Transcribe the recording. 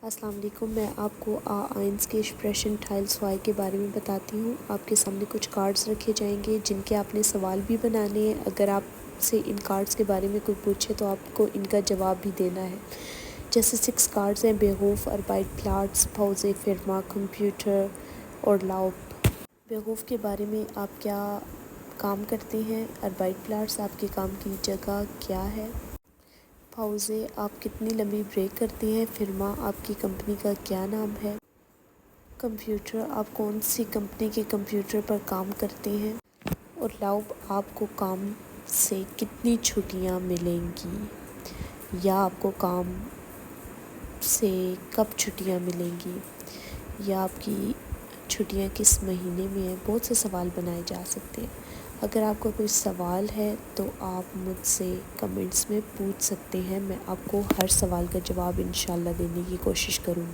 السلام علیکم، میں آپ کو آئنس کے ایکسپریشن ٹائلز وائی کے بارے میں بتاتی ہوں۔ آپ کے سامنے کچھ کارڈز رکھے جائیں گے جن کے آپ نے سوال بھی بنانے ہیں۔ اگر آپ سے ان کارڈز کے بارے میں کوئی پوچھے تو آپ کو ان کا جواب بھی دینا ہے۔ جیسے 6 کارڈز ہیں: بیہوف، اربائٹ پلاٹس، پاؤزے، فرما، کمپیوٹر اور لاؤب۔ بیہوف کے بارے میں آپ کیا کام کرتے ہیں؟ اربائٹ پلاٹس آپ کے کام کی جگہ کیا ہے؟ پاؤزے آپ کتنی لمبی بریک کرتے ہیں؟ فرما آپ کی کمپنی کا کیا نام ہے؟ کمپیوٹر آپ کون سی کمپنی کے کمپیوٹر پر کام کرتے ہیں؟ اور لاؤب آپ کو کام سے کتنی چھٹیاں ملیں گی یا آپ کو کام سے کب چھٹیاں ملیں گی یا آپ کی چھٹیاں کس مہینے میں ہیں؟ بہت سے سوال بنائے جا سکتے ہیں۔ اگر آپ کو کوئی سوال ہے تو آپ مجھ سے کمنٹس میں پوچھ سکتے ہیں، میں آپ کو ہر سوال کا جواب انشاءاللہ دینے کی کوشش کروں گی۔